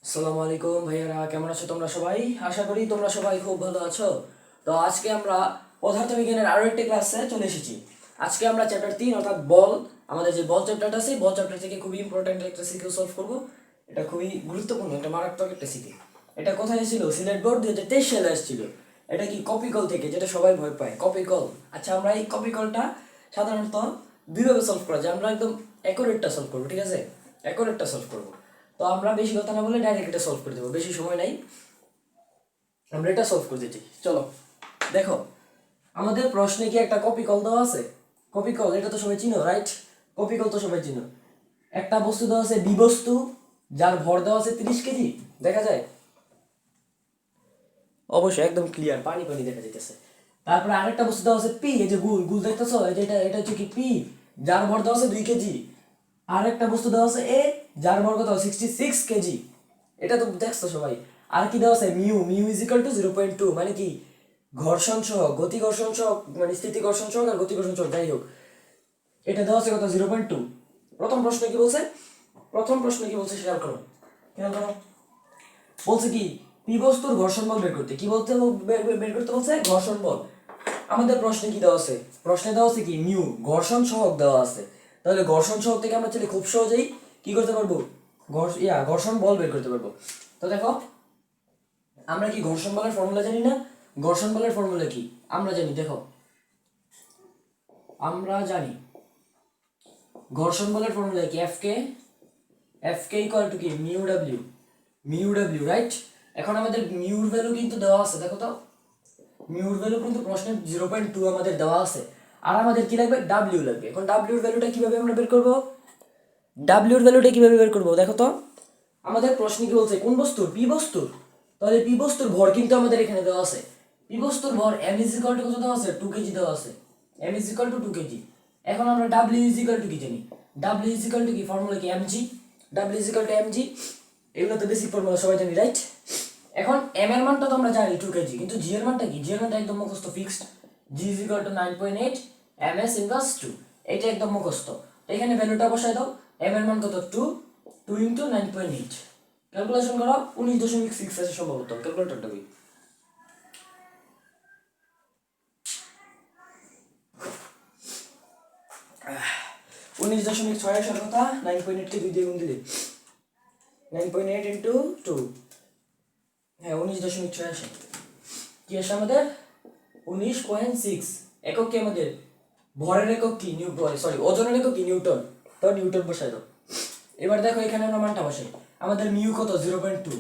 আসসালামু আলাইকুম ভাইয়ারা, কেমন আছো তোমরা সবাই? আশা করি তোমরা সবাই খুব ভালো আছো। তো আজকে আমরা পদার্থবিজ্ঞানের আরো একটি ক্লাসে চলে এসেছি। আজকে আমরা চ্যাপ্টার 3 অর্থাৎ বল, আমাদের যে বল চ্যাপ্টারটা আছে, বল চ্যাপ্টার থেকে খুবই ইম্পর্টেন্ট একটা সিকিউ সলভ করব। এটা খুবই গুরুত্বপূর্ণ, একটা মারাত্মক একটা সিকিউ। এটা কোথায় ছিল? সিলেট বোর্ড 2023 সালে আসছিল। এটা কি কপি কল থেকে, যেটা সবাই ভয় পায়, কপি কল। আচ্ছা, আমরা এই কপি কলটা সাধারণত দুইভাবে সলভ করা যায়। আমরা একদম অ্যাকুরেটটা সলভ করবো, ঠিক আছে? অ্যাকুরেটটা সলভ করবো। তো আমরা বেশি কথা না বলে ডাইরেক্ট এটা সলভ করে দেবো, বেশি সময় নাই, আমরা এটা সলভ করে দিচ্ছি। চলো দেখো, আমাদের প্রশ্নে কি একটা কপি কল দেওয়া আছে? কপি কল এটা তো সবাই চিনো, রাইট? কপি কল তো সবাই চিনো। একটা বস্তু দেওয়া আছে বি বস্তু, যার ভর দেওয়া আছে 30 কেজি, দেখা যায়? অবশ্যই একদম ক্লিয়ার, পানি পানি দেখা যাইতেছে। তারপরে আরেকটা বস্তু দেওয়া আছে পি, এই যে গুল গুল দেখতেছো, এই যে এটা হচ্ছে কি পি, যার ভর দেওয়া আছে 2 কেজি। আরেকটা বস্তু দেওয়া আছে এ, যার ভর কত 66 কেজি। এটা তো দেখছো সবাই। আর কি দেওয়া আছে mu, mu is equal to 0.2, মানে কি ঘর্ষণ সহ, গতি ঘর্ষণ সহ, মানে স্থিতি ঘর্ষণ সহ আর গতি ঘর্ষণ সহ, যাই হোক এটা দেওয়া আছে কত 0.2। প্রথম প্রশ্ন কি বলছে? প্রথম প্রশ্ন কি বলছে খেয়াল করো, খেয়াল করো। বলছে কি পি বস্তুর ঘর্ষণ বল বের করতে, কি বলতে বের করতে বলছে? ঘর্ষণ বল। আমাদের প্রশ্নে কি দেওয়া আছে? প্রশ্নে দেওয়া আছে কি মিউ, ঘর্ষণ সহগ দেওয়া আছে। তাহলে ঘর্ষণ সহগ থেকে আমরা চাইলে খুব সহজেই কি করতে পারবো? ঘর্ষণ বল বের করতে পারবো। তো দেখো, আমরা কি ঘর্ষণ বলের ফর্মুলা জানি না? ঘর্ষণ বলের ফর্মুলা কি আমরা জানি, দেখো আমরা জানি ঘর্ষণ বলের ফর্মুলা কি, এফ কে ইকুয়াল টু কি মিউ ডাব্লিউ, রাইট? এখন আমাদের মিউর ভ্যালু কিন্তু দেওয়া আছে, দেখো তো মিউর ভ্যালু কিন্তু প্রশ্নে 0.2 আমাদের দেওয়া আছে। আর আমাদের কি লাগবে? ডাব্লিউ লাগবে। এখন ডাব্লিউর ভ্যালুটা কিভাবে আমরা বের করব? ডাব্লিউর ভ্যালুটা কিভাবে বের করব দেখো তো। আমাদের প্রশ্নে কি বলছে? কোন বস্তুর? পি বস্তুর। তাহলে পি বস্তুর ভর কিন্তু আমাদের এখানে দেওয়া আছে। পি বস্তুর ভর এম ইজ ইকুয়াল টু কত দেওয়া আছে? 2 কেজি দেওয়া আছে। M is equal to 2 kg. এখন আমরা ডাব্লিউ ইজ ইকুয়াল টু কি জানি? ডাব্লিউ ইজ ইকুয়াল টু কি ফর্মুলা কি? MG. W is equal to MG, এগুলো তো বেসিক ফর্মুলা সবাই জানি, রাইট? এখন এম এর মানটা তো আমরা জানি 2 কেজি, কিন্তু জি এর মানটা কি? জি এর মানটা একদম মুখস্থ, fixed. G is equal to 9.8 M S inverse 2, এটা একদম মুখস্থ। তো এখানে ভ্যালুটা বসাই দাও। এম এর মান কত? 2, 2 ইন্টু 9.8, ক্যালকুলেশন করো 19.6 আছে সম্ভবত, ক্যালকুলেটরটা কই? আহ, 19.6 আসল কথা, 9.8 কে 2 দিয়ে গুণ দিলে 9.8 ইন্টু 2, হ্যাঁ 19.6 আসে। কি আসে আমাদের? 19.6। একক কি আমাদের? ভরের একক কি? সরি, ওজনের একক কি? নিউটন। তো নিউটন বসাই দাও। এবার দেখো এখানে আমরা মানটা বসাই। আমাদের মিউ কত? 0.2,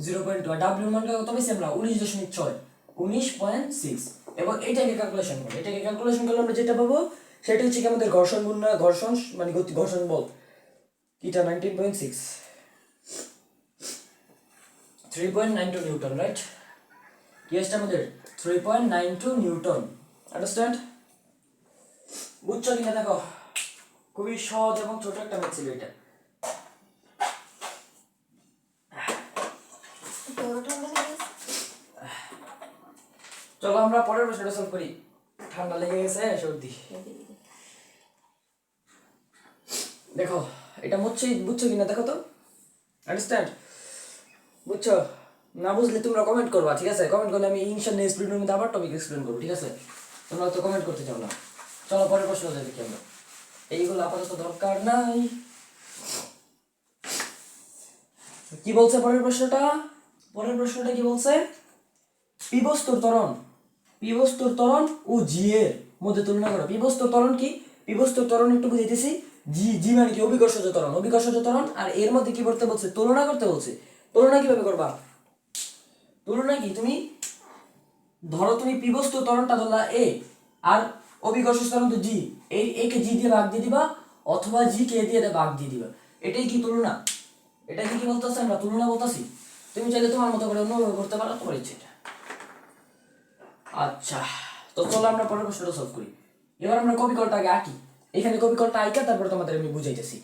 0.2। আর ডাব্লিউ মানটা কত পেয়েছি আমরা? 19.6, 19.6। এবং এটাকে ক্যালকুলেশন করবো, এটাকে ক্যালকুলেশন করলে আমরা যেটা পাবো সেটা হচ্ছে কি আমাদের ঘর্ষণ গুণ না, ঘর্ষণ মানে গতি, ঘর্ষণ বল কিটা 19.6, 3.92 নিউটন, রাইট? কি আসছে আমাদের? 3.92 নিউটন। আন্ডারস্ট্যান্ড? বুঝছো কিনা দেখো, খুবই সহজ এবং ছোট একটা ম্যাথ ছিল এটা। চলো আমরা পরের প্রশ্নটা সলভ করি, ঠান্ডা লেগে গেছে, সর্দি। দেখো এটা বুঝছো কিনা দেখো তো, আন্ডারস্ট্যান্ড? বুঝছো? না বুঝলে তোমরা কমেন্ট করবা, ঠিক আছে? কমেন্ট করলে আমি ইনশাল্লাহ নেক্সট ভিডিওর মধ্যে আবার টপিক এক্সপ্লেন করবো, ঠিক আছে? তোমরা তো কমেন্ট করতে চাও না। চলো পরের প্রশ্ন দেখি আমরা, এইগুলো আপাতত দরকার নাই। কি বলছে পরের প্রশ্নটা? পরের প্রশ্নটা কি বলছে? পি বস্তুর ত্বরণ, পি বস্তুর ত্বরণ ও জি এর মধ্যে তুলনা করো। পি বস্তুর ত্বরণ কি? পি বস্তুর ত্বরণ একটু বুঝাইতেছি। জি, জি মানে কি? অভিকর্ষজ ত্বরণ, অভিকর্ষজ ত্বরণ। আর এর মধ্যে কি করতে বলছে? তুলনা করতে বলছে। তুলনা কিভাবে করবা? তুলনা কি? তুমি ধরো তুমি পি বস্তুর ত্বরণটা ধরলা এ, আর অভিকর্ষজ ত্বরণ তো জি, এই একে জি দিয়ে ভাগ দিয়ে দিবা, অথবা জি কে দিয়ে ভাগ দিয়ে দিবা। এটাই কি তুলনা? এটাকে কি বলতেছে? আমরা তুলনা বলতেছি। তুমি চাইলে তোমার মতো করে অন্যভাবে করতে পারো, তোমার ইচ্ছে। আচ্ছা, তো চলো আমরা পরের প্রশ্নটা সলভ করি। এবার আমরা কপি কলটা আগে আঁকি। এখানে কপি কলটা আঁকা তারপরে তোমাদের আমি বুঝাইতেছি।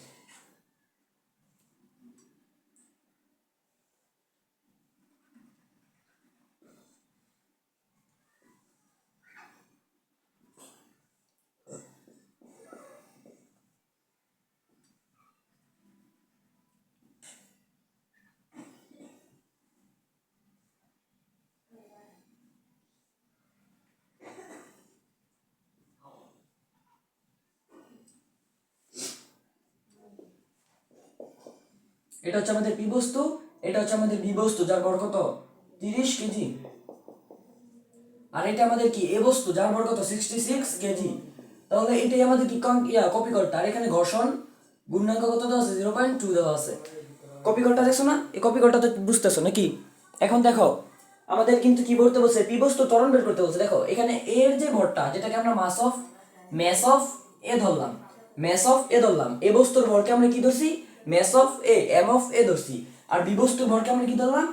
এটা হচ্ছে আমাদের পি বস্তু, এটা হচ্ছে আমাদের বি বস্তু যার ভর কত 30 কেজি, আর এটা আমাদের কি এ বস্তু যার ভর কত 66 কেজি। তাহলে এটাই আমাদের কি কপি করতে, আর এখানে ঘর্ষণ গুণাঙ্ক কত দেওয়া আছে 0.2 দেওয়া আছে। কপি করটা দেখছো না, এই কপি করটা তো বুঝতেছো নাকি? এখন দেখো আমাদের কিন্তু কি করতে বলছে, পি বস্তু ত্বরণ বের করতে বলছে। দেখো এখানে এর যে ভরটা, যেটাকে আমরা ম্যাস অফ এ ধরলাম, ম্যাস অফ এ ধরলাম, এ বস্তুর ভরকে আমরা কি ধরছি mass of A, M of A ধরছি, আর বি বস্তুর ভরকে আমরা কি ধরলাম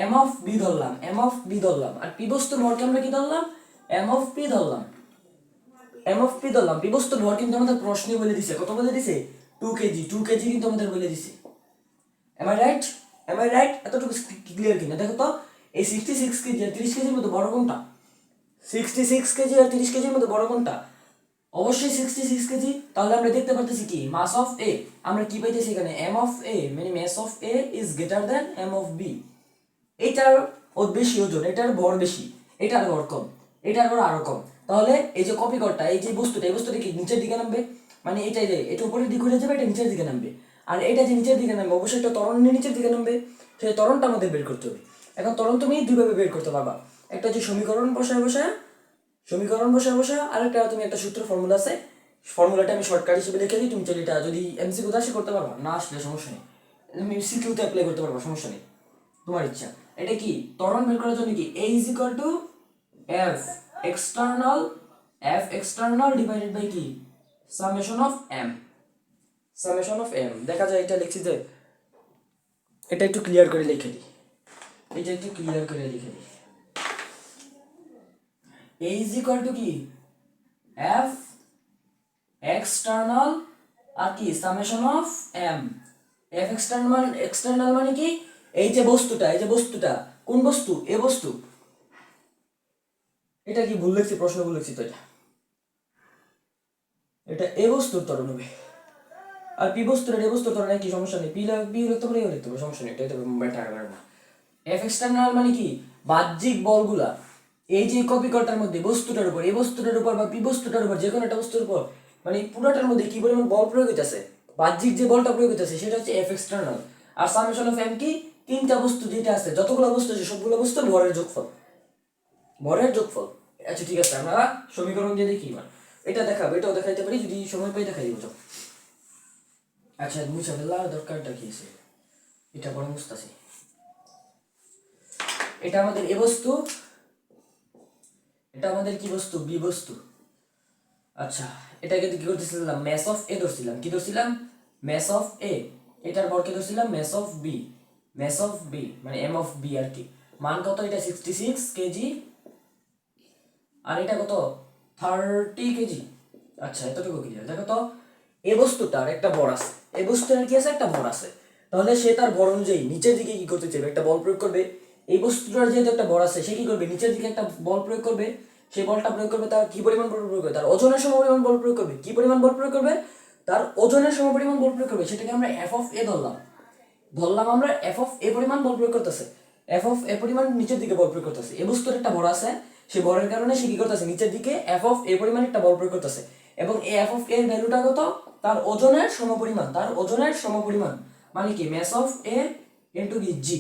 এম অফ বি ধরলাম, এম অফ বি ধরলাম, আর পি বস্তুর ভরকে আমরা কি ধরলাম এম অফ পি ধরলাম, এম অফ পি ধরলাম। পি বস্তুর ভর কিন্তু আমাদের প্রশ্নে বলে দিছে, কত বলে দিছে 2 কেজি, 2 কেজি কিন্তু আমাদের বলে দিছে। M I right? M I right? এতটুকু ক্লিয়ার কিনা দেখো তো, এই 66 কেজি আর 30 কেজির মধ্যে বড় কোনটা? 66 কেজি আর 30 কেজির মধ্যে বড় কোনটা? অবশ্যই 66 কেজি। তাহলে আমরা দেখতে পারতেছি কি মাস অফ এ, আমরা কি পাইতেছি এখানে এম অফ এ, মানে mass of A is greater than M of B. এটার বেশি ওজন, এটার ভর বেশি, এটার ভর কম, এটার ভর আরো কম। তাহলে এই যে কপি করটা, এই যে বস্তুটা, এই বস্তুটা কি নিচের দিকে নামবে, মানে এটাই যে এটা উপরের দিকে উঠে যাবে, এটা নিচের দিকে নামবে। আর এটা যে নিচের দিকে নামবে, অবশ্যই একটা ত্বরণ নিয়ে নিচের দিকে নামবে, সেই ত্বরণটা আমাদের বের করতে হবে। এখন ত্বরণ তুমি দুইভাবে বের করতে পারবা, একটা হচ্ছে সমীকরণ বসায় বসায়, আরেকটা তুমি একটা সূত্র ফর্মুলা আছে, ফর্মুলাটা আমি শর্টকাট হিসেবে লিখে দিই, তুমি চাইলে এটা যদি এমসিকিউ আসে করতে পারবা, না আসলে সমস্যা নেই, তুমি সিকিউতে অ্যাপ্লাই করতে পারবা, সমস্যা নেই, তোমার ইচ্ছা। এটা কি ত্বরণ বের করার জন্য কি a is equal to f external, f external divided by কি summation of m, summation of m। দেখা যায় এটা লিখছি যে, এটা একটু ক্লিয়ার করে লিখে দিই, এটা একটু ক্লিয়ার করে লিখে দিই। a ইজ ইকুয়াল টু কি f এক্সটার্নাল আর কি summation of m। f external মানে কি, এই যে বস্তুটা, এই যে বস্তুটা কোন বস্তু, এ বস্তু, এটা কি ভুল লিখছি, প্রশ্ন ভুল লিখছি তো, এটা এ বস্তুর ত্বরণ হবে, আর পি বস্তুর এ বস্তুর ত্বরণ কি সমস্যা নেই, পি লিখতে পারে, লিখতে পারে, সমস্যা নেই, এটা ব্যাটার করে না। এফ এক্সটার্নাল মানে কি বাহ্যিক বলগুলা, এই যে কপি কর্তার মধ্যে বস্তুটার উপর, এই বস্তুটার উপর বা পি বস্তুটার উপর, যে কোনো একটা বস্তুর উপর, মানে পুরোটার মধ্যে কি পরিমাণ বল প্রয়োগ হইতেছে, বাহ্যিক যে বলটা প্রয়োগ হইতেছে সেটা হচ্ছে এফ এক্সটার্নাল। আর সামেশন অফ এম কি, তিনটা বস্তু যেটা আছে, যতগুলো বস্তু আছে সবগুলো বস্তুর ভরের যোগফল, ভরের যোগফল। আচ্ছা ঠিক আছে, আমরা সমীকরণ দিয়ে দেখি এবার, এটা দেখাবো, এটাও দেখাইতে পারি যদি সময় পাই, দেখাই দিব। আচ্ছা মুছে ফেলার দরকারটা কি আছে, এটা বড় বুঝতেছি। এটা আমাদের এ বস্তু, এটা আমাদের কি বস্তু বি বস্তু। আচ্ছা এটাকে কি করতেছিলাম ম্যাস অফ এ ধরছিলাম, কি ধরছিলাম ম্যাস অফ এ, এটার বরকে ধরছিলাম mass of B, mass of B মানে এম অফ বি আর কি। মান কত, এটা 66 কেজি আর এটা কত 30 কেজি। আচ্ছা এতটুকু ক্লিয়ার। দেখো তো এই বস্তুটার একটা ভর আছে, এই বস্তুটার কি আছে একটা ভর আছে, তাহলে সে তার ভর অনুযায়ী নিচের দিকে কি করতে চাইবে, একটা বল প্রয়োগ করবে। এই বস্তুটার যেহেতু একটা ভর আছে, সে কি করবে নিচের দিকে একটা বল প্রয়োগ করবে, সেই বলটা প্রয়োগ করবে, তার কি পরিমাণ বল প্রয়োগ করবে, তার ওজনের সমপরিমাণ বল প্রয়োগ করবে। কি পরিমাণ বল প্রয়োগ করবে, তার ওজনের সমপরিমাণ বল প্রয়োগ করবে, সেটাকে আমরা এফ অফ এ ধরলাম, আমরা এফ অফ এ পরিমাণ বল প্রয়োগ করতেছে, এফ অফ এ পরিমাণ নিচের দিকে বল প্রয়োগ করতেছে। এই বস্তুর একটা ভর আছে, সেই ভরের কারণে সে কি করতেছে নিচের দিকে এফ অফ এ পরিমাণ একটা বল প্রয়োগ করতেছে, এবং এই এফ অফ এর ভ্যালুটা কত, তার ওজনের সমপরিমাণ, তার ওজনের সমপরিমাণ মানে কি mass of A into G,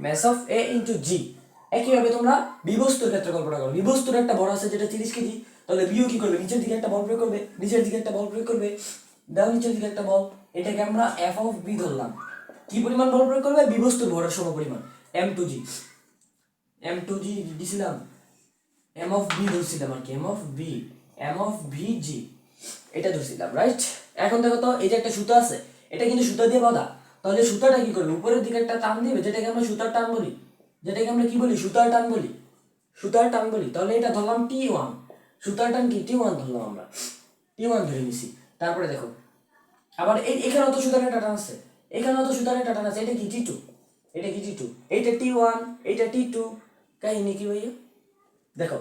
mass of A into G. একইভাবে তোমরা বিবস্তুর ক্ষেত্রে কল্পনা করো, বিবস্তুর একটা বল আছে যেটা 30 কেজি, তাহলে বিও কি করবে নিচের দিকে একটা বল প্রয়োগ করবে, নিচের দিকে একটা বল প্রয়োগ করবে, দাও নিচের দিকে একটা বল, এটাকে আমরা এফ অফ বি ধরলাম। কি পরিমাণ বল প্রয়োগ করবে, বিবস্তুর ভরের সমপরিমাণ M two G, M two G দিছিলাম, এম অফ বি ধরছিলাম আর কি, M of B, M of V G, এটা ধরছিলাম রাইট। এখন দেখো তো এই যে একটা সুতা আছে, এটা কিন্তু সুতা দিয়ে বাঁধা, তাহলে সুতাটা কি করবে উপরের দিকে একটা টান দিবে, যেটাকে আমরা সুতার টান বলি, যেটাকে আমরা কি বলি সুতার টান বলি, সুতার টান বলি। তাহলে এটা ধরলাম টি ওয়ান, সুতার টান কি টি ওয়ান ধরলাম আমরা, টি ওয়ান ধরে নিছি। তারপরে দেখো আবার এখানেও তো সুতার একটা টান আছে, এখানেও তো সুতার একটা টান আছে, এটা কি টি টু, এটা কি টি টু, এইটা টি ওয়ান, এইটা টি টু। কাহিনী কি ভাইয়া, দেখো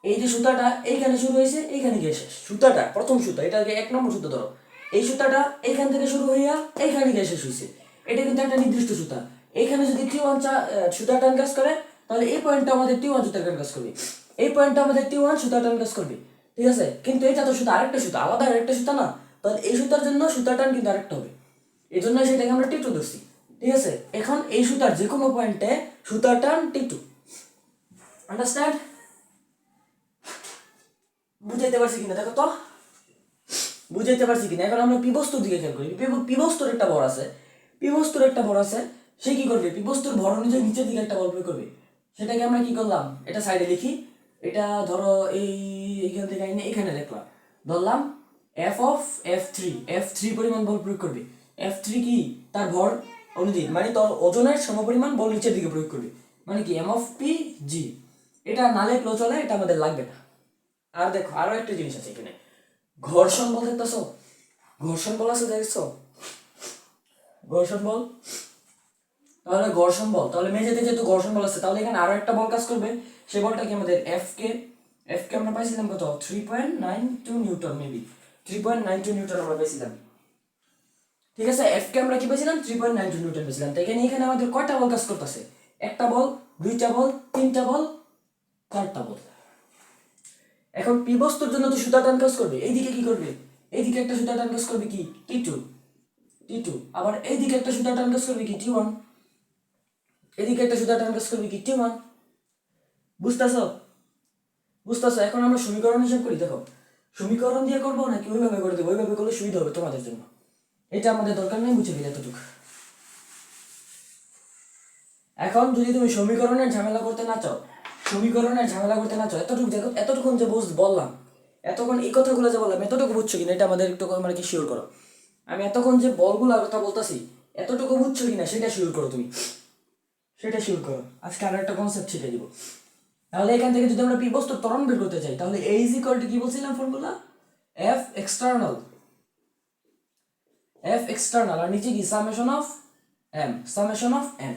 এই যে সুতাটা এইখানে শুরু হয়েছে, এইখানে গিয়ে শেষ, সুতাটা প্রথম সুতা, এটাকে 1 নম্বর সুতা ধরো, এই সুতাটা এইখান থেকে শুরু হইয়া এইখানে গিয়ে শেষ হয়েছে, এটা কিন্তু একটা নির্দিষ্ট সুতা। এইখানে যদি টি ওয়ান সুতা টান কাজ করে, তাহলে এই পয়েন্টটা আমাদের টি ওয়ান সুতা টান কাজ করবে, এই পয়েন্টটা আমাদের টি ওয়ান সুতা টান কাজ করবে, ঠিক আছে। কিন্তু এটা তো সুতা, আরেকটা সুতা, আলাদা আরেকটা সুতা না, তাহলে এই সুতার জন্য সুতা টান কিন্তু আরেকটা হবে, এই জন্য সেটাকে আমরা টি টু ধরছি, ঠিক আছে। এখন এই সুতার যে কোনো পয়েন্টে সুতার টান টি টু, আন্ডারস্ট্যান্ড? বুঝাইতে পারছি কিনা দেখো তো, বুঝাইতে পারছি কিনা? এখন আমরা পি বস্তুর দিকে খেয়াল করি। পি বস্তুর একটা ভর আছে, পি বস্তুর একটা ভর আছে, সে কি করবে? পি বস্তুর ভর অনুযায়ী নিচের দিকে একটা বল প্রয়োগ করবে। সেটাকে আমরা কি করলাম, এটা সাইডে লিখি। এটা ধরো এইখান থেকে এখানে লিখলাম, ধরলাম এফ থ্রি পরিমাণ বল প্রয়োগ করবে। F3 কি? তার ভর অনুযায়ী, মানে তোর ওজনের সমপরিমাণ বল নিচের দিকে প্রয়োগ করবে, মানে কি এম অফ পি জি। এটা না লিখলেও চলে, এটা আমাদের লাগবে না। আর দেখো আরো একটা জিনিস আছে এখানে, ঘর্ষণ বল দেখতেছো? ঘর্ষণ বল আছে দেখছো? ঘর্ষণ বল, তাহলে ঘর্ষণ বল, তাহলে মেঝেতে যেহেতু ঘর্ষণ বল আছে, তাহলে এখানে আরো একটা বল কাজ করবে। সেই বলটা কি আমাদের এফ কে আমরা পাইছিলাম কত? 3.92 নিউটন, মেবি 3.92 নিউটন আমরা পাইছিলাম, ঠিক আছে। এফ কে আমরা কি পেয়েছিলাম? 3.92 নিউটন পেয়েছিলাম। তো এখানে আমাদের কয়টা বল কাজ করতেছে? একটা বল, দুইটা বল, তিনটা বল, চারটা বল। এখন পি বস্তুর জন্য তো সুতা টান কাজ করবে। এইদিকে কি করবে? এইদিকে একটা সুতা টান কাজ করবে কি? টি টু। আবার এইদিকে একটা সুতা টান কাজ করবে কি? টি1। এদিকে একটা সুতা টান কাজ করবে কি? টি1। বুঝতেছো? বুঝতেছো? এখন আমরা সমীকরণ হিসাব করি। দেখো, সমীকরণ দিয়ে করবো নাকি ওইভাবে করে দেবো? ওইভাবে করলে সুবিধা হবে তোমাদের জন্য, এটা আমাদের দরকার নেই, বুঝে গেলে এতটুকু। এখন যদি তুমি সমীকরণের ঝামেলা করতে না চাও, এতটুকু দেখো, এতটুকুন যে বললাম, এতক্ষণ এই কথাগুলো যে বললাম, এতটুকু বুঝছো কিনা এটা আমাদের একটু মানে কি শিওর করো। আমি এতক্ষণ যে বলগুলোর কথা বলতেছি, এতটুকু বুঝছো কিনা সেটা শিওর করো তুমি, সেটা শিওর করো। আজকে আরো একটা কনসেপ্ট শিখে দিব। তাহলে এখান থেকে যদি আমরা পি বস্তুর ত্বরণ বের করতে চাই, তাহলে এ ইজ ইকুয়াল টু কি বলছিলাম ফর্মুলা? এফ এক্সটার্নাল, আর নিচে কি? Summation of M.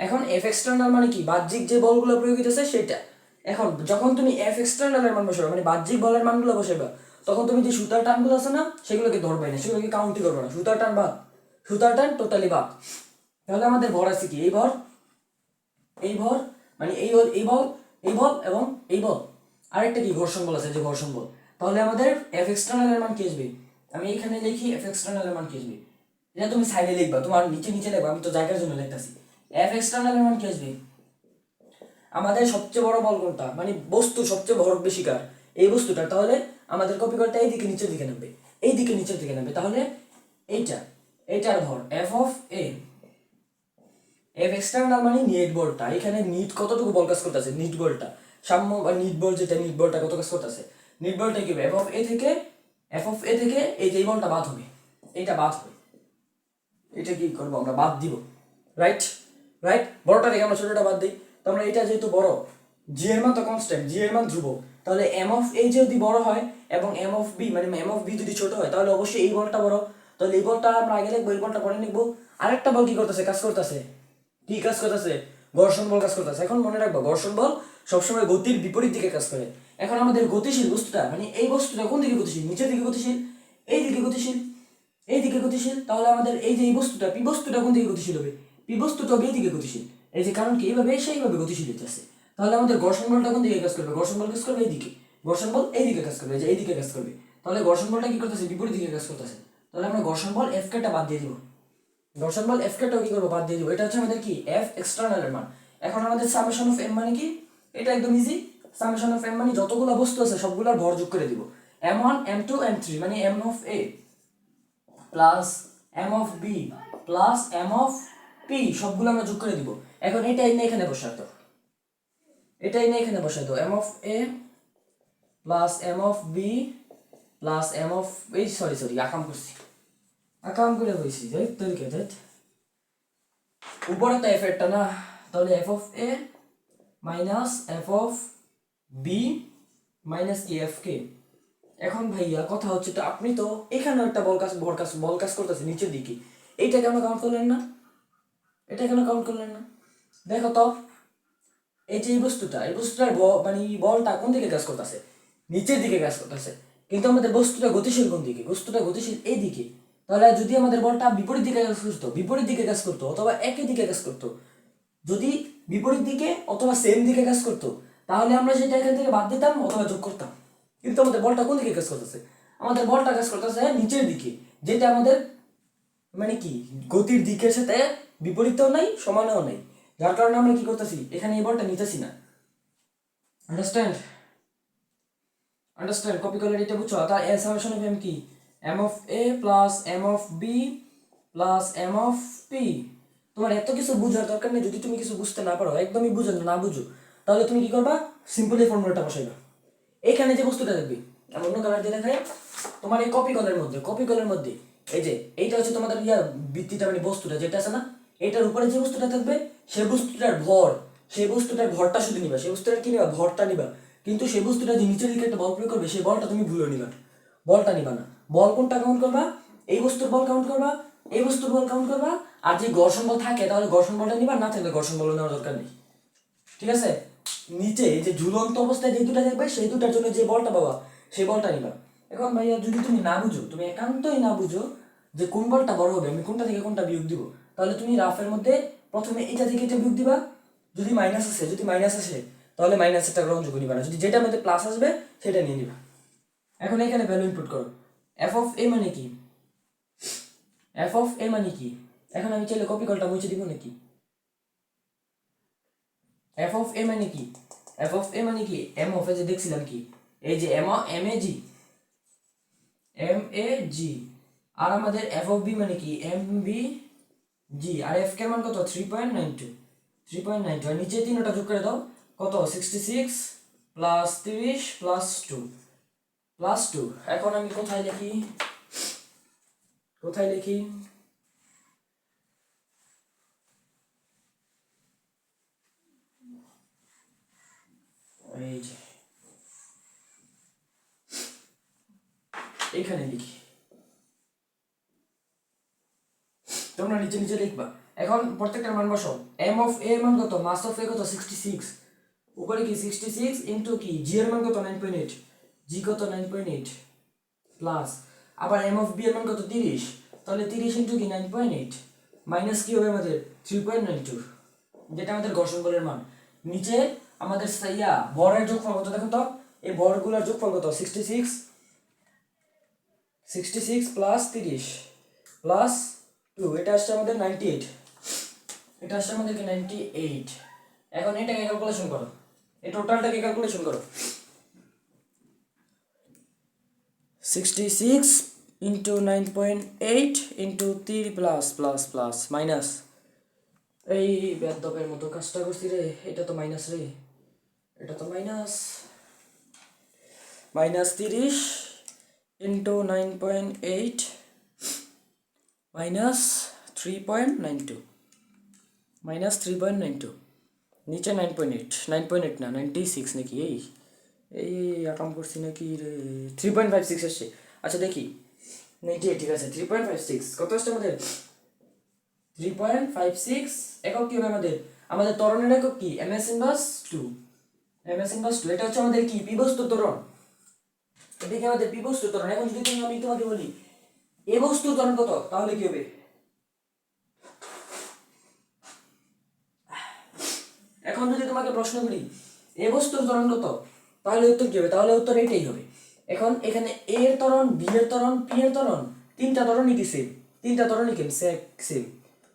এখন এফ এক্সটার্নাল মানে কি? বাহ্যিক যে বলগুলো প্রয়োগ হইতেছে সেটা। এখন যখন তুমি এফ এক্সটার্নালের মান বসাবে, মানে বাহ্যিক বলের মানগুলো বসাবে, তখন তুমি যে সুতার টানগুলো আছে না, সেগুলোকে ধরবে না, সেগুলোকে কাউন্টই করবে না। সুতার টান বাদ, সুতার টান টোটালি বাদ। তাহলে আমাদের ভর আছে কি? এই ভর মানে এই বল এবং এই বল। আরেকটা কি? ঘর্ষণ বল আছে, যে ঘর্ষণ বল। তাহলে আমাদের এফ এক্সটার্নালের মান কি আসবে? আমি এখানে লিখি এফ এক্সটার্নালের মান কি আসবে, এটা তুমি সাইডে লিখবা, তোমার নিচে লিখবা, আমি তো জায়গার জন্য লিখতেছি। এফ এক্সটার্নালের মান কি আসবে? আমাদের সবচেয়ে বড় বল কোনটা, মানে বস্তু সবচেয়ে ভর বেশি কার? এই বস্তুটা। তাহলে আমাদের কপি করতে এইদিকে নিচের দিকে নামবে, এইদিকে নিচের দিকে নামবে। তাহলে এইটার ভর এফ এক্সটার্নাল মানে নিট বলটা। এখানে নিট কতটুকু বল কাজ করতেছে? নিট বলটা সাম্য বা নিট বল, যেটা নিট বলটা কত কাজ করতেছে? নিট বলটা কি হবে? এফ অফ এ থেকে এই যে বলটা বাদ হবে, এইটা বাদ হবে, এটা কি করবো আমরা? বাদ দিব, রাইট? বড়টা থেকে আমরা ছোটটা বাদ দিই। তো আমরা এটা যেহেতু বড়, জি এর মান তো কনস্ট্যান্ট, জি এর মান ধ্রুব, তাহলে এম অফ এ যদি বড় হয় এবং এম অফ বি মানে এম অফ বি যদি ছোট হয়, তাহলে অবশ্যই এই বলটা বড়। তাহলে এই বলটা আমরা আগে লিখবো, এই বলটা পরে লিখবো। আরেকটা বল কি করতেছে? কাজ করতেছে। কি কাজ করতেছে? ঘর্ষণ বল কাজ করতেছে। এখন মনে রাখবো, ঘর্ষণ বল সবসময় গতির বিপরীত দিকে কাজ করে। এখন আমাদের গতিশীল বস্তুটা, মানে এই বস্তুটা কোন দিকে গতিশীল? নিচের দিকে গতিশীল, এইদিকে গতিশীল, এইদিকে গতিশীল। তাহলে আমাদের এই যে এই বস্তুটা, পি বস্তুটা কোন দিকে গতিশীল হবে? পি বস্তুটা এইদিকে গতিশীল। এই যে কারণ কি, এইভাবে সেইভাবে গতিশীল হচ্ছে। তাহলে আমাদের ঘর্ষণ বলটা কোন দিকে কাজ করবে? ঘর্ষণ বল কাজ করবে এইদিকে, ঘর্ষণ বল এইদিকে কাজ করবে, যে এইদিকে কাজ করবে। তাহলে ঘর্ষণ বলটা কি করতেছে? বিপরীত দিকে কাজ করতেছে। তাহলে আমরা ঘর্ষণ বল এফ কেটা বাদ দিয়ে দিব, ঘর্ষণ বল এফ কেটাও কি করবো? বাদ দিয়ে দিব। এটা হচ্ছে আমাদের কি? এফ এক্সটার্নালের মান। এখন আমাদের সামেশন অফ এম মানে কি? এটা একদম ইজি। সামেশন অফ এম মানে যতগুলো বস্তু আছে সবগুলোর ভর যোগ করে দিব। m1 m2 m3 মানে m of A plus M of B plus M of P, সবগুলো আমরা যোগ করে দিব। এখন এটাই না এখানে বসাই দাও, M of A plus M of B plus M of এই সরি আকাম করে হয়েছি তরিকে উপরে তো এফ এরটা না, তাহলে F of A minus F of B minus কি এফ কে। এখন ভাইয়া কথা হচ্ছে, তো আপনি তো এখানে একটা বল কাজ করতেছে নিচের দিকে, এইটা কেন কাউন্ট করলেন না? দেখো তো, এই যে এই বস্তুটার মানে বলটা কোন দিকে কাজ করতেছে? নিচের দিকে কাজ করতেছে। কিন্তু আমাদের বস্তুটা গতিশীল কোন দিকে? বস্তুটা গতিশীল এই দিকে। তাহলে যদি আমাদের বলটা বিপরীত দিকে কাজ করতো অথবা একই দিকে কাজ করতো, যদি বিপরীত দিকে অথবা সেম দিকে কাজ করতো, তাহলে আমরা সেটা এখান থেকে বাদ দিতাম অথবা যোগ করতাম। কিন্তু আমাদের বলটা কোন দিকে কাজ করতেছে? আমাদের বলটা কাজ করতেছে নিচের দিকে, যেটা আমাদের মানে কি গতির দিকের সাথে বিপরীতও নাই সমানও নাই, যার কারণে আমরা কি করতেছি এখানে এই বলটা নিতেছি না। আন্ডারস্ট্যান্ড আন্ডারস্ট্যান্ড কপি করলে এটা বুঝছো? তার সামেশন অফ এম কি M of A plus M of B plus M of P. তোমার এত কিছু বুঝার দরকার নেই। যদি তুমি কিছু বুঝতে না পারো, একদমই বুঝো না বুঝো, তাহলে তুমি কি করবা, সিম্পলি ফর্মুলাটা বসাইবা। এখানে যে বস্তুটা দেখবি, আমি অন্য কালার দিয়ে দেখাই, তোমার এই কপি কলের মধ্যে এই যে এইটা হচ্ছে তোমাদের বৃত্তিটা মানে বস্তুটা যেটা আছে না, এটার উপরে যে বস্তুটা থাকবে সেই বস্তুটার ভর, সেই বস্তুটার ভরটা শুধু নিবা, সেই বস্তুটার কি নিবা, ভরটা নিবা। কিন্তু সেই বস্তুটা যে নিচের দিকে একটা বল প্রয়োগ করবে, সেই বলটা তুমি ভুলে নিবা, বলটা নিবা না। বল কোনটা কাউন্ট করবা, এই বস্তুর বল কাউন্ট করবা, এই বস্তুর বল কাউন্ট করবা। আর যে ঘর্ষণ বল থাকে তাহলে ঘর্ষণ বলটা নিবা, না থাকলে ঘর্ষণ বল নেওয়ার দরকার নেই। ঠিক আছে? নিচে যে ঝুলন্ত অবস্থায় যে দুটা দেখবে সেই দুটার জন্য যে বলটা পাবা সেই বলটা নিবা। এখন ভাইয়া যদি তুমি না বুঝো, তুমি একান্তই না বুঝো যে কোন বলটা বড় হবে, আমি কোনটা থেকে কোনটা বিয়োগ দিব, তাহলে তুমি রাফের মধ্যে প্রথমে এটা থেকে এটা বিয়োগ দিবা। যদি মাইনাস আসে তাহলে মাইনাসটা গ্রহণযোগ্য নিবা না, যদি যেটা মধ্যে প্লাস আসবে সেটা নিয়ে নিবা। এখন এখানে ভ্যালু ইনপুট করো। এফ অফ এ মানে কি, এফ অফ এ মানে কি? এখন আমি চাইলে কপি কলটা মুছে দিব নাকি? এফ অফ এ মানে কি, এফ অফ এ মানে কি, এম অফ এ যে দেখছিলাম কি, এই যে এম এ জি, আর আমাদের এফ অফ বি মানে কি, এম বি জি, আর এফ কে মান কত 3.92 আর নিচে তিনটা যোগ করে দাও, কত 66 প্লাস 30 প্লাস 2। এখন আমি কোথায় লিখি, এই যে এইখানে লিখি, তোমরা নিচে লিখবা। এখন প্রত্যেকটার মান বসাও। এম অফ এ মান কত, মাস অফ এ কত 66, উপরে কি 66 ইনটু কি জি এর মান কত 9.8, জি কত 9.8 প্লাস, আবার এম অফ বি এর মান কত 30, তাহলে 30 ইনটু কি 9.8 মাইনাস কি হবে আমাদের 3.92, যেটা আমাদের ঘর্ষণ বলের মান। নিচে আমাদের ভরের যোগফল কত দেখো তো, এই ভরগুলোর যোগফল কত 66 প্লাস 30 প্লাস 2, এটা আসছে আমাদের 98, এটা আসছে আমাদেরকে 98। এখন এটাকে ক্যালকুলেশন করো, এই টোটালটাকে ক্যালকুলেশন করো। 66 ইন্টু 9.8 ইন্টু 3 প্লাস মাইনাস, এই বেদবের মতো কাজটা করছি রে, এটা তো মাইনাস রে, এটা তো মাইনাস 30 ইন্টু 9.8 মাইনাস 3.92 নিচে 9.8 না 96 নাকি, এই এই আকাম করছি নাকি রে, 3.56 আসছে। আচ্ছা দেখি 98, ঠিক আছে 3.56 কত আসছে আমাদের 3.56 একক কি হবে আমাদের, আমাদের ত্বরণের একক কি ms ইনভার্স 2, এটা হচ্ছে আমাদের কি পি বস্তুর ত্বরণ, এদিকে আমাদের পি বস্তুর ত্বরণ। এখন যদি আমি তোমাকে বলি এ বস্তুর ত্বরণ কত, তাহলে কি হবে, এখন যদি তোমাকে প্রশ্ন করি এ বস্তুর ত্বরণ কত, তাহলে উত্তর কি হবে, তাহলে উত্তর এটাই হবে। এখন এখানে এ এর ত্বরণ, বি এর ত্বরণ, পি এর ত্বরণ, তিনটা ত্বরণই কি সেম,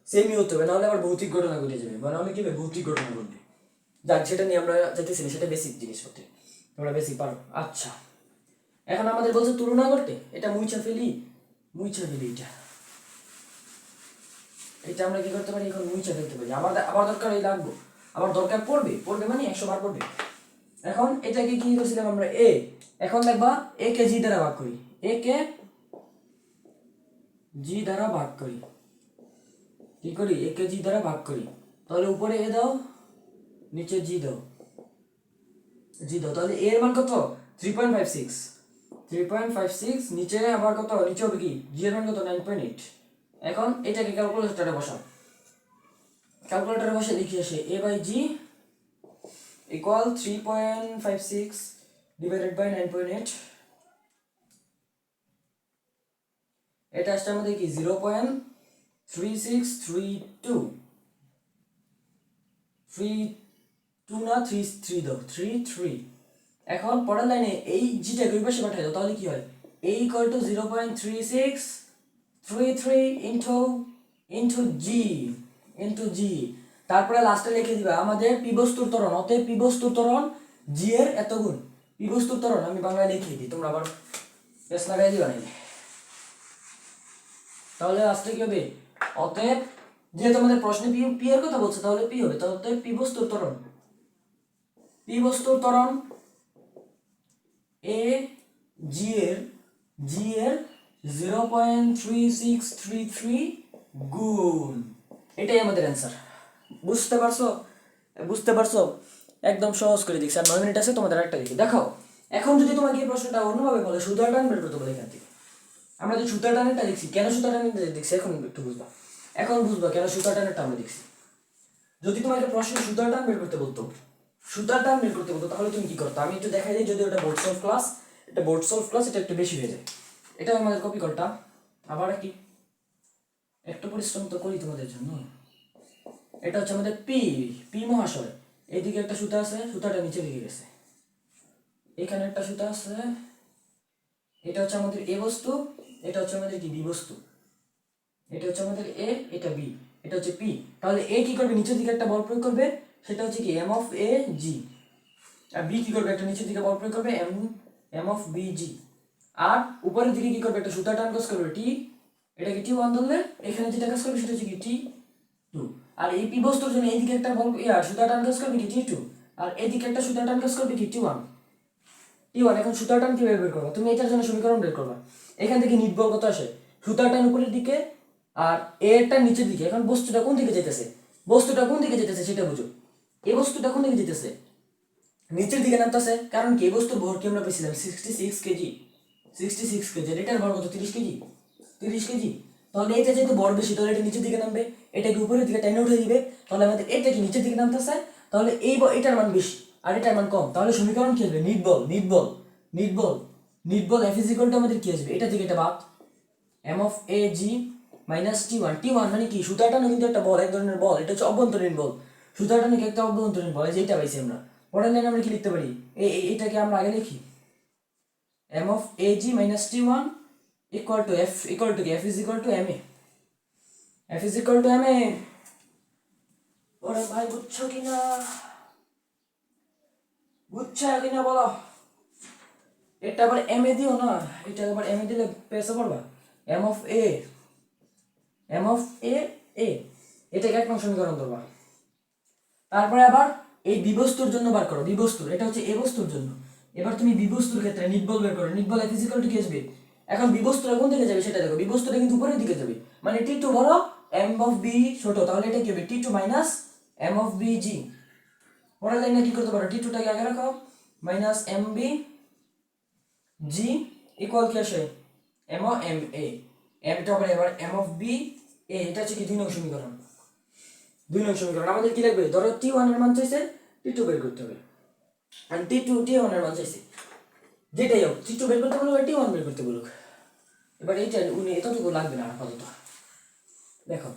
সেমই হতে হবে, নাহলে আবার ভৌতিক ঘটনা ঘটে যাবে, বা নাহলে কি হবে ভৌতিক ঘটনা ঘটবে। যাক সেটা নিয়ে আমরা যেতেছি না, সেটা বেসিক জিনিস হতে, তোমরা বেসিক পারো। আচ্ছা এখন আমাদের বলছে তুলনা করতে, এটা মুইছা ফেলি এটা আমরা কি করতে পারি, এখন মুইছা ফেলতে পারি, আবার দরকার এই লাগবো, আবার দরকার পড়বে মানে 100 বার পড়বে। এখন এটাকে কি করছিলাম আমরা এ, এখন দেখবা এ কে জি দ্বারা ভাগ করি, এ কে জি দ্বারা ভাগ করি, কি করি এ কে জি দ্বারা ভাগ করি, তাহলে উপরে এ দাও নিচে জি দাও, তাহলে এর মান কত 3.56, নিচে আবার কত, নিচে হবে কি জি এর মান কত 9.8। এখন এটাকে ক্যালকুলেটরে বসাও, বসে লিখে আসে a by G equal 3.56 divided by 9.8, এটা আসছে আমাদের কি 0.3632 না 33 দাও 33। এখন পরের লাইনে এই জিটাকে ওই পাশে পাঠিয়ে দাও, তাহলে কি হয় a ইকুয়াল টু 0.36 ইন্টু জি, তারপরে লাস্টে লিখে দিবা আমাদের পি বস্তুর ত্বরণ, অতএব পি বস্তুর ত্বরণ জি এর এত গুণ। পি বস্তুর ত্বরণ আমি বাংলায় লিখে দিই, তোমরা আবার পেস লাগাই দিবা নাকি। তাহলে লাস্টে কি হবে, অতএব যেহেতু আমাদের প্রশ্নে পি এর কথা বলছে তাহলে পি হবে, তাহলে অতএব পি বস্তুর ত্বরণ এ জি এর 0.3633 গুণ। এটাই আমাদের অ্যান্সার। বুঝতে পারছো একদম সহজ করে দিচ্ছি। আর 9 মিনিট আছে, তোমাদের একটা দেখি দেখো। এখন যদি তোমাকে এই প্রশ্নটা অন্যভাবে বলে সুতার টান বের করতে বলে, এখান থেকে আমরা যে সুতার টানেরটা দেখছি, কেন সুতার টানেরটা দেখছি এখন একটু বুঝবা। এখন বুঝবা কেন সুতার টানেরটা আমরা দেখছি। যদি তোমাকে প্রশ্ন সুতার টান বের করতে বলতো, তাহলে তুমি কি করতো, আমি একটু দেখাই দিই। যদি ওটা বোর্ড সলভ ক্লাস, এটা একটু বেশি হয়ে যায়। এটা আমাদের কপি করটা, আবার কি একটু পরিশ্রম তো করি তোমাদের জন্য। এটা হচ্ছে আমাদের পি মহাশয়, এইদিকে একটা সুতা আছে, সুতাটা নিচে দিকে গেছে, এখানে একটা সুতা আছে, এটা হচ্ছে আমাদের এ বস্তু, এটা হচ্ছে আমাদের কি বি বস্তু, এটা হচ্ছে আমাদের এ, এটা বি, এটা হচ্ছে পি। তাহলে এ কি করবে, নিচের দিকে একটা বল প্রয়োগ করবে, সেটা হচ্ছে কি এম অফ এ জি। আর বি কি করবে, একটা নিচের দিকে বল প্রয়োগ করবে, এম অফ বি জি। আর উপরের দিকে কি করবে, একটা সুতা টান কাজ করবে টি, এটাকে টি ওয়ান ধরলে এখানে যেটা কাজ করবে সেটা হচ্ছে কি টি টু। আর এই পি বস্তুর জন্য এইদিকে একটা বল সুতা টান কাজ করবে কি টি টু, আর এদিকে একটা সুতা টান কাজ করবে কি টি ওয়ান। এখন সুতার টান কিভাবে বের করবা, তুমি এটার জন্য সমীকরণ বের করবা। এখান থেকে নিট বল কত আসে, সুতার টান উপরের দিকে আর এরটা নিচের দিকে। এখন বস্তুটা কোন দিকে যেতেছে, সেটা বুঝো। এই বস্তুটা কোন দিকে যেতেছে, নিচের দিকে নামতেছে। কারণ কি এই বস্তুর ভর কি আমরা পেয়েছিলাম 66 কেজি, এটার ভর কত 30 কেজি, তাহলে এটা যেহেতু বড় বেশি, তাহলে এটা নিচের দিকে নামবে, এটাকে উপরের দিকে টেনে উঠে দিবে। তাহলে আমাদের এটা কি নিচের দিকে নামতেছে, তাহলে এটার মান বেশি আর এটার মান কম। তাহলে সমীকরণ কি আসবে, নিট বল এফ ইজ ইকুয়াল টু আমাদের কি আসবে, এটা থেকে এটা বাদ, M of A G minus T one মানে কি সুতার টানো কিন্তু একটা বল, এক ধরনের বল, এটা হচ্ছে অভ্যন্তরীণ বল। সুতার টানো কি একটা অভ্যন্তরীণ বল, যেটা পাইছি আমরা। পরের লাইনে আমরা কি লিখতে পারি, এইটাকে আমরা আগে লিখি, M of A G minus T one equal to F is equal to M A. ওরে ভাই বুঝছো কিনা বলো। এটা আবার এম এ দিও না, এটা আবার এম এ দিলে পেছে পড়বা। এম অফ এ এ এটাকে 1 নং সমীকরণ ধরবা। তারপরে আবার এই বিবস্তুর জন্য বার করো, বিবস্তুর, এটা হচ্ছে এ বস্তুর জন্য। এবার তুমি বিবস্তুর ক্ষেত্রে নিট বল বের করো, নিট বল এফ ইজ ইকুয়াল টু কি আসবে। এখন বিবস্তুটা কোন দিকে যাবে সেটা দেখো, বিবস্তুটা কিন্তু উপরের দিকে যাবে, মানে টি টু বড় এম অফ বি ছোট, তাহলে এটা কি হবে T two minus M of B G. পরের লাইনে কি করতে পারো, টি টুটাকে আগে রাখো, minus M B G equal কি আসে এম ও এম এ। এমটা হবে এবার এম অফ বি এ, এটা হচ্ছে কি 2 নং সমীকরণ। আমাদের কি লাগবে, ধরো টি ওয়ান এর মান চাইছে, টি টু বের করতে হবে, আর টি ওয়ান এর মান চাইছে, যেটাই হোক টি টু বের করতে বলুক আর টি ওয়ান বের করতে বলুক। এবার এইটা উনি এতটুকু লাগবে না আপাতত। দেখো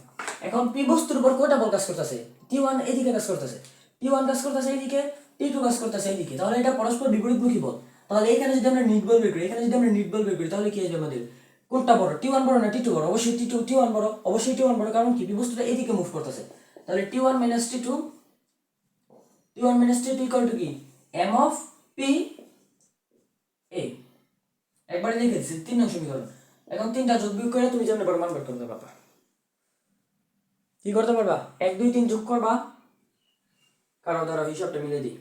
এখন পি বস্তুর উপর কয়টা বল কাজ করতেছে, টি ওয়ান এদিকে কাজ করতেছে, এইদিকে, টি টু কাজ করতেছে এইদিকে, তাহলে এটা পরস্পর বিপরীতমুখী বল। তাহলে এখানে যদি আমরা নিট বল বের করি, তাহলে কি আসবে আমাদের, কোনটা বড়, টি ওয়ান বড় না টি টু বড়, অবশ্যই টি ওয়ান বড়, কারণ কি পি বস্তুটা এইদিকে মুভ করতেছে। তাহলে T one minus T two equal to কি এম অফ পি এ। একবারে লিখে দিচ্ছি 3 নং সমীকরণ। এখন তিনটা যোগ বিয়োগ করে তুমি যেমন মান বের করতে পারবা। কি করতে পারবা, 1 2 3 যোগ করবা, কারো দ্বারা হিসাবটা মিলে দিই।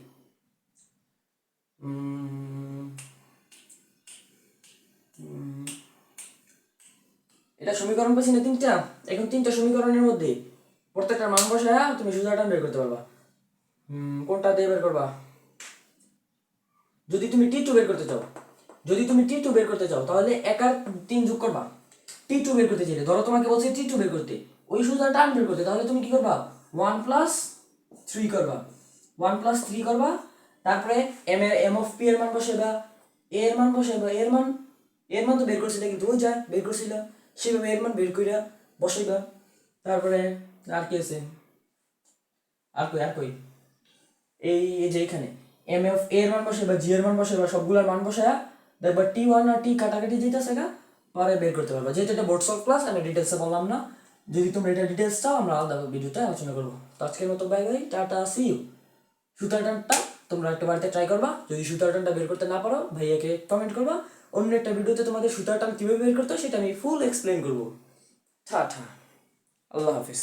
এটা সমীকরণ পেয়েছি না তিনটা। এখন তিনটা সমীকরণের মধ্যে প্রত্যেকটা মান বসায়া তুমি সুতাটা বের করতে পারবা। কোনটা দিয়ে বের করবা, যদি তুমি টি টু বের করতে চাও তাহলে 1 আর 3 যোগ করবা। টি টু বের করতে চাইলে ধরো তোমাকে বলছে টি টু বের করতে, ওই সুতাটা টান বের করতে, তাহলে তুমি কি করবা 1 প্লাস 3 করবা, তারপরে এম অফ পি এর মান বসাইবা, এর মান তো বের করছিলে কিন্তু ওই যা বের করছিল সেভাবে এর মান বের কইরা বসাইবা। তারপরে আর কি আছে, আর কই এই যে এখানে এম এফ এর মান বসাইবা, জি এর মান বসাইবা, সবগুলোর মান বসায়া দেখবা টি ওয়ান আর টি কাটাকাটি যেতেছে গা, পরে বের করতে পারবা। যেহেতু এটা বোর্ড সলভ ক্লাস, আমি ডিটেলসে বললাম না। যদি তোমরা এটা ডিটেলস চাও আমরা আলাদা ভিডিওতে আলোচনা করবো। তো আজকের মতো bye bye, tata, see you. সুতার টানটা তোমরা একটা বাড়িতে ট্রাই করবা। যদি সুতার টানটা বের করতে না পারো ভাইয়াকে কমেন্ট করবা। অন্য একটা ভিডিওতে তোমাদের সুতার টান কীভাবে বের করতে হয় সেটা আমি ফুল এক্সপ্লেন করবো। টাটা, আল্লাহ হাফিজ।